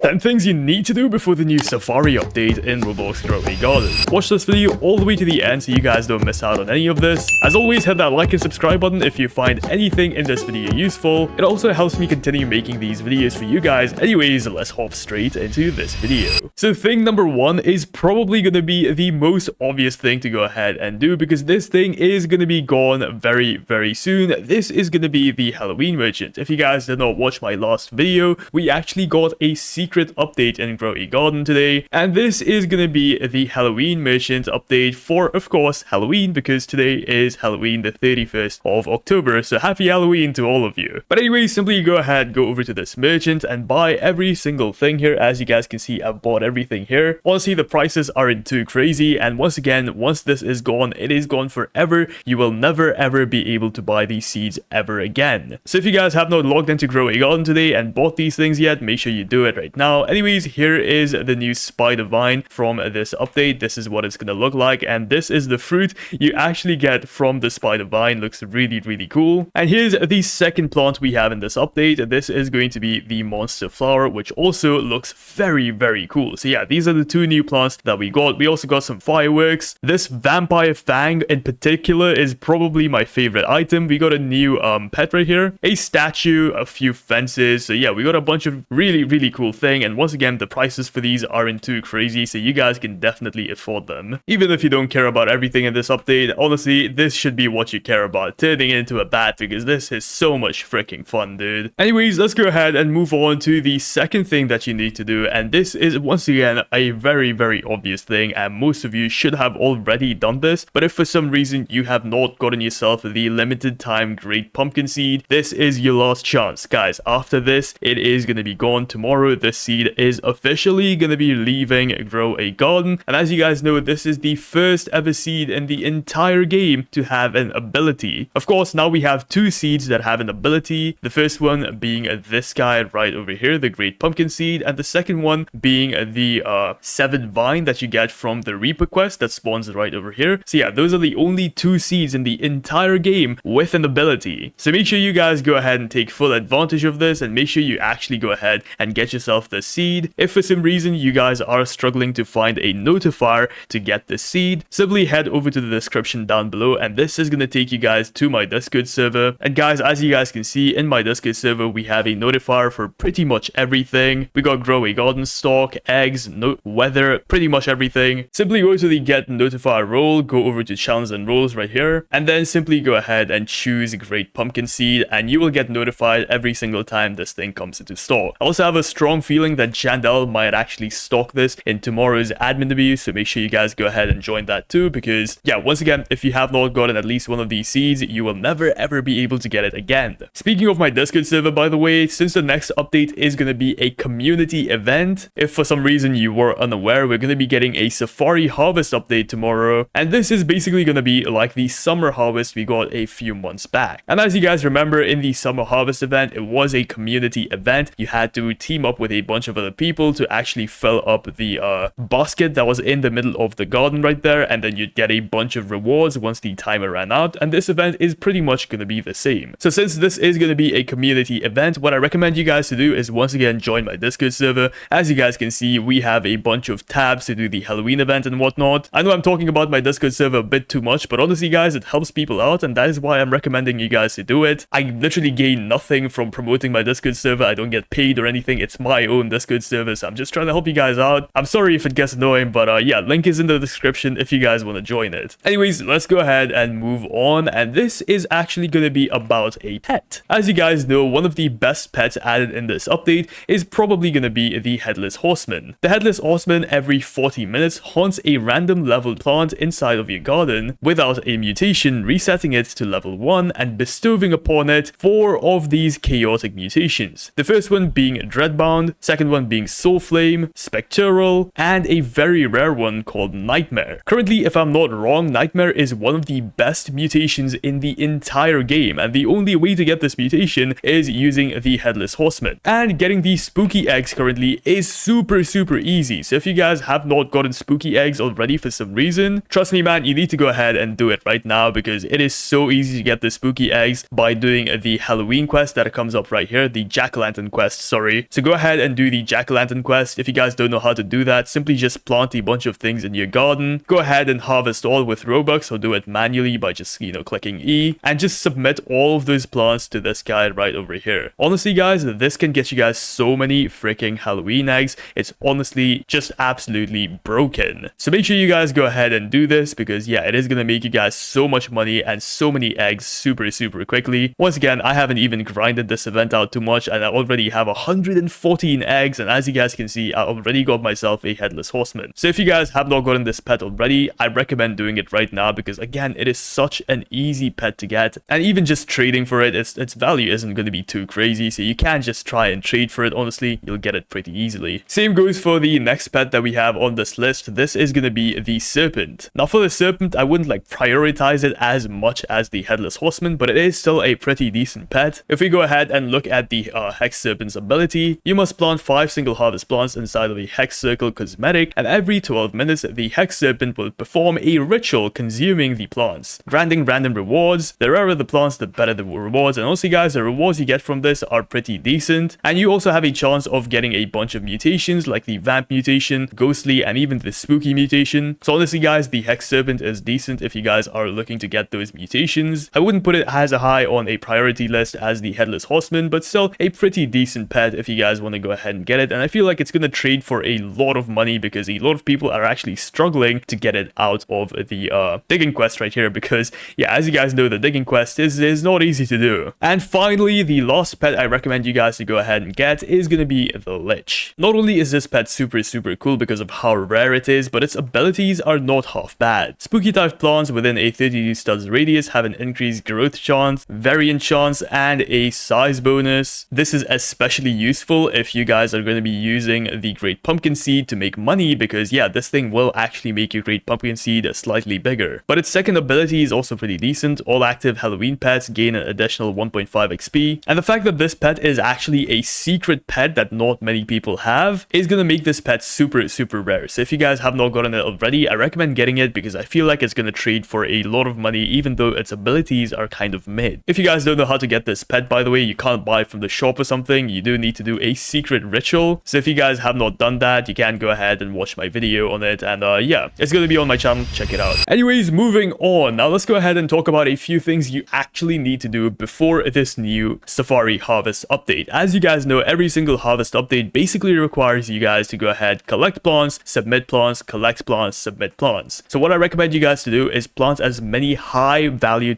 10 things you need to do before the new Safari update in Roblox Grow a Garden. Watch this video all the way to the end so you guys don't miss out on any of this. As always, hit that like and subscribe button if you find anything in this video useful. It also helps me continue making these videos for you guys. Anyways, let's hop straight into this video. So thing number one is probably going to be the most obvious thing to go ahead and do because this thing is going to be gone very soon. This is going to be the Halloween merchant. If you guys did not watch my last video, we actually got a secret update in Grow a Garden today, and this is going to be the Halloween merchant update for, of course, Halloween, because today is Halloween the 31st of October, so happy Halloween to all of you. But anyway, simply go ahead, go over to this merchant and buy every single thing here. As you guys can see, I've bought everything here. Honestly, the prices aren't too crazy, and once again, once this is gone, it is gone forever. You will never ever be able to buy these seeds ever again. So if you guys have not logged into Grow a Garden today and bought these things yet, make sure you do it right now. Anyways, here is the new spider vine from this update. This is what it's gonna look like, and this is the fruit you actually get from the spider vine. Looks really cool. And here's the second plant we have in this update. This is going to be the monster flower, which also looks very cool. So yeah, these are the two new plants that we got. We also got some fireworks. This vampire fang in particular is probably my favorite item. We got a new pet right here, a statue, a few fences. So yeah, we got a bunch of really cool things. And once again, the prices for these aren't too crazy, so you guys can definitely afford them. Even if you don't care about everything in this update, honestly, this should be what you care about, turning it into a bat, because this is so much freaking fun, dude. Anyways, let's go ahead and move on to the second thing that you need to do, and this is once again a very obvious thing, and most of you should have already done this. But if for some reason you have not gotten yourself the limited time Great Pumpkin Seed, this is your last chance, guys. After this, it is going to be gone tomorrow. This seed is officially going to be leaving Grow a Garden, and as you guys know, this is the first ever seed in the entire game to have an ability. Of course, now we have two seeds that have an ability, the first one being this guy right over here, the Great Pumpkin Seed, and the second one being the Severed Vine that you get from the Reaper quest that spawns right over here. So yeah, those are the only two seeds in the entire game with an ability. So make sure you guys go ahead and take full advantage of this, and make sure you actually go ahead and get yourself the seed. If for some reason you guys are struggling to find a notifier to get the seed, simply head over to the description down below, and this is going to take you guys to my Discord server. And guys, as you guys can see, in my Discord server we have a notifier for pretty much everything. We got Grow a Garden stock, eggs, weather, pretty much everything. Simply go to the get notifier role, go over to channels and roles right here, and then simply go ahead and choose Great Pumpkin Seed, and you will get notified every single time this thing comes into store. I also have a strong feeling that Jandel might actually stock this in tomorrow's admin debut, so make sure you guys go ahead and join that too, because yeah, once again, if you have not gotten at least one of these seeds, you will never ever be able to get it again. Speaking of my Discord server, by the way, since the next update is going to be a community event, if for some reason you were unaware, we're going to be getting a Safari Harvest update tomorrow, and this is basically going to be like the Summer Harvest we got a few months back. And as you guys remember, in the Summer Harvest event, it was a community event. You had to team up with a bunch of other people to actually fill up the basket that was in the middle of the garden right there, and then you'd get a bunch of rewards once the timer ran out, and this event is pretty much going to be the same. So since this is going to be a community event, what I recommend you guys to do is once again join my Discord server. As you guys can see, we have a bunch of tabs to do the Halloween event and whatnot. I know I'm talking about my Discord server a bit too much, but honestly guys, it helps people out, and that is why I'm recommending you guys to do it. I literally gain nothing from promoting my Discord server. I don't get paid or anything. It's my own Discord server, so I'm just trying to help you guys out. I'm sorry if it gets annoying, but yeah, link is in the description if you guys want to join it. Anyways, let's go ahead and move on, and this is actually going to be about a pet. As you guys know, one of the best pets added in this update is probably going to be the Headless Horseman. The Headless Horseman every 40 minutes haunts a random level plant inside of your garden without a mutation, resetting it to level 1 and bestowing upon it 4 of these chaotic mutations. The first one being Dreadbound, second one being Soul Flame, Spectral, and a very rare one called Nightmare. Currently, if I'm not wrong, Nightmare is one of the best mutations in the entire game, and the only way to get this mutation is using the Headless Horseman. And getting these spooky eggs currently is super easy, so if you guys have not gotten spooky eggs already for some reason, trust me man, you need to go ahead and do it right now, because it is so easy to get the spooky eggs by doing the Halloween quest that comes up right here, the Jack-o'-lantern quest, sorry. So go ahead and do the jack-o'-lantern quest. If you guys don't know how to do that, simply just plant a bunch of things in your garden. Go ahead and harvest all with Robux, or do it manually by just, clicking E, and just submit all of those plants to this guy right over here. Honestly, guys, this can get you guys so many freaking Halloween eggs. It's honestly just absolutely broken. So make sure you guys go ahead and do this, because yeah, it is gonna make you guys so much money and so many eggs super quickly. Once again, I haven't even grinded this event out too much, and I already have 114 eggs, and as you guys can see, I already got myself a headless horseman. So if you guys have not gotten this pet already, I recommend doing it right now, because again, it is such an easy pet to get, and even just trading for it, its value isn't going to be too crazy, so you can just try and trade for it. Honestly, you'll get it pretty easily. Same goes for the next pet that we have on this list. This is going to be the serpent. Now for the serpent, I wouldn't prioritize it as much as the headless horseman, but it is still a pretty decent pet. If we go ahead and look at the hex serpent's ability, you must plant 5 single harvest plants inside of a hex circle cosmetic, and every 12 minutes the hex serpent will perform a ritual consuming the plants, granting random rewards. The rarer the plants, the better the rewards, and also guys, the rewards you get from this are pretty decent, and you also have a chance of getting a bunch of mutations like the vamp mutation, ghostly, and even the spooky mutation. So honestly guys, the hex serpent is decent if you guys are looking to get those mutations. I wouldn't put it as high on a priority list as the headless horseman, but still a pretty decent pet if you guys want to go ahead and get it. And I feel like it's going to trade for a lot of money, because a lot of people are actually struggling to get it out of the digging quest right here, because yeah, as you guys know, the digging quest is not easy to do. And finally, the last pet I recommend you guys to go ahead and get is going to be the Lich. Not only is this pet super cool because of how rare it is, but its abilities are not half bad. Spooky type plants within a 32 studs radius have an increased growth chance, variant chance, and a size bonus. This is especially useful if you guys are going to be using the Great Pumpkin Seed to make money, because yeah, this thing will actually make your Great Pumpkin Seed slightly bigger. But its second ability is also pretty decent. All active Halloween pets gain an additional 1.5 XP, and the fact that this pet is actually a secret pet that not many people have is going to make this pet super rare. So if you guys have not gotten it already, I recommend getting it, because I feel like it's going to trade for a lot of money, even though its abilities are kind of mid. If you guys don't know how to get this pet, by the way, you can't buy it from the shop or something. You do need to do a secret ritual. So if you guys have not done that, you can go ahead and watch my video on it, and yeah, it's going to be on my channel. Check it out. Anyways, moving on. Now let's go ahead and talk about a few things you actually need to do before this new Safari Harvest update. As you guys know, every single Harvest update basically requires you guys to go ahead, collect plants, submit plants, collect plants, submit plants. So what I recommend you guys to do is plant as many high value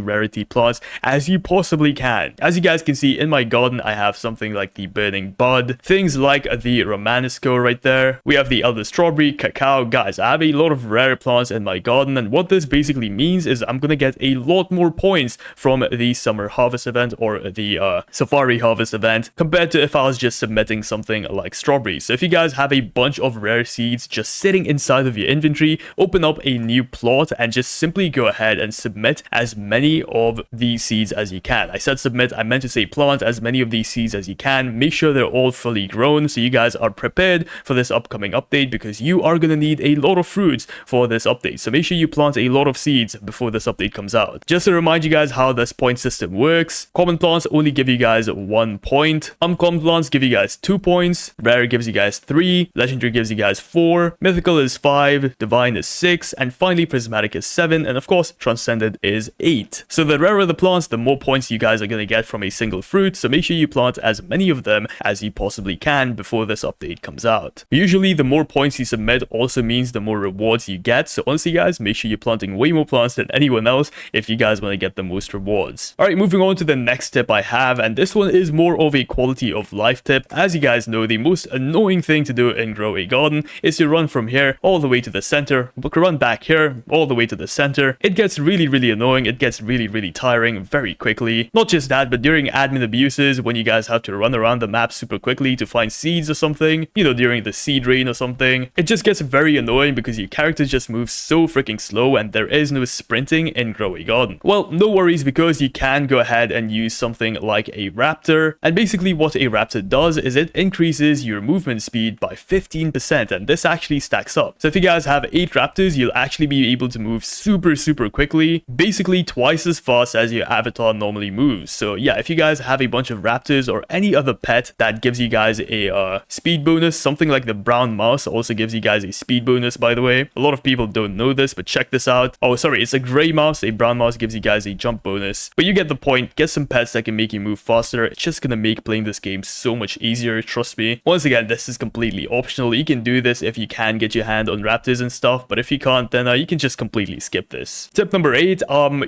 rarity plants as you possibly can. As you guys can see in my garden, I have something like the Burning Bud, things like the Romanesco right there. We have the Elder Strawberry, Cacao. Guys, I have a lot of rare plants in my garden, and what this basically means is I'm gonna get a lot more points from the Summer Harvest event or the Safari Harvest event compared to if I was just submitting something like strawberries. So if you guys have a bunch of rare seeds just sitting inside of your inventory, open up a new plot and just simply go ahead and submit as many of these seeds as you can. I said submit, I meant to say plant as many of these seeds as you can. Make sure they're all fully grown so you guys are prepared for this upcoming update, because you are going to need a lot of fruits for this update. So make sure you plant a lot of seeds before this update comes out. Just to remind you guys how this point system works, common plants only give you guys 1 point, uncommon plants give you guys 2 points, rare gives you guys 3, legendary gives you guys 4, mythical is 5, divine is 6, and finally prismatic is 7, and of course transcendent is 8. So the rarer the plants, the more points you guys are going to get from a single fruit, so make sure you plant as many of them as you possibly can before this update comes out. Usually the more points you submit also means the more rewards you get, so honestly guys, make sure you're planting way more plants than anyone else if you guys want to get the most rewards. Alright, moving on to the next tip I have, and this one is more of a quality of life tip. As you guys know, the most annoying thing to do in Grow a Garden is to run from here all the way to the center, run back here all the way to the center. It gets really annoying, it gets really tiring very quickly. Not just that, but during admin abuses, when you guys have to run around the map super quickly to find seeds or something, you know, during the seed rain or something, it just gets very annoying because your character just moves so freaking slow and there is no sprinting in Grow a Garden. Well, no worries, because you can go ahead and use something like a raptor, and basically what a raptor does is it increases your movement speed by 15%, and this actually stacks up. So if you guys have 8 raptors, you'll actually be able to move super quickly, basically twice as fast as your avatar normally moves. So yeah, if you guys have a bunch of raptors or any other pet that gives gives you guys a speed bonus. Something like the brown mouse also gives you guys a speed bonus, by the way. A lot of people don't know this, but check this out. Oh, sorry, it's a gray mouse. A brown mouse gives you guys a jump bonus. But you get the point. Get some pets that can make you move faster. It's just gonna make playing this game so much easier, trust me. Once again, this is completely optional. You can do this if you can get your hand on raptors and stuff, but if you can't, then you can just completely skip this. Tip number 8,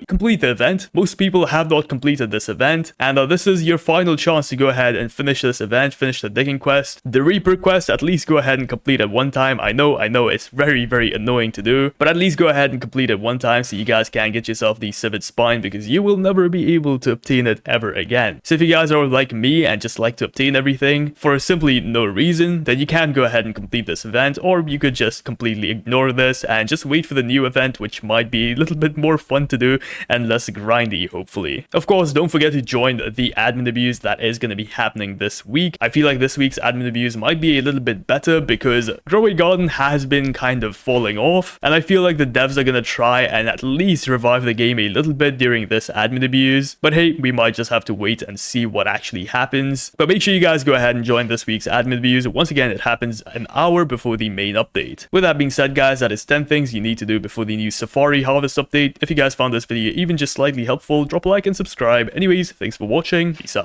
complete the event. Most people have not completed this event, and this is your final chance to go ahead and finish this event, finish the digging quest. The Reaper quest, at least go ahead and complete it one time. I know it's very, very annoying to do, but at least go ahead and complete it one time so you guys can get yourself the Civet Spine, because you will never be able to obtain it ever again. So if you guys are like me and just like to obtain everything for simply no reason, then you can go ahead and complete this event, or you could just completely ignore this and just wait for the new event, which might be a little bit more fun to do and less grindy, hopefully. Of course, don't forget to join the admin abuse that is going to be happening this week. I feel like this week's admin abuse might be a little bit better because Grow a Garden has been kind of falling off, and I feel like the devs are going to try and at least revive the game a little bit during this admin abuse. But hey, we might just have to wait and see what actually happens. But make sure you guys go ahead and join this week's admin abuse. Once again, it happens an hour before the main update. With that being said, guys, that is 10 things you need to do before the new Safari Harvest update. If you guys found this video even just slightly helpful, drop a like and subscribe. Anyways, thanks for watching. Peace out.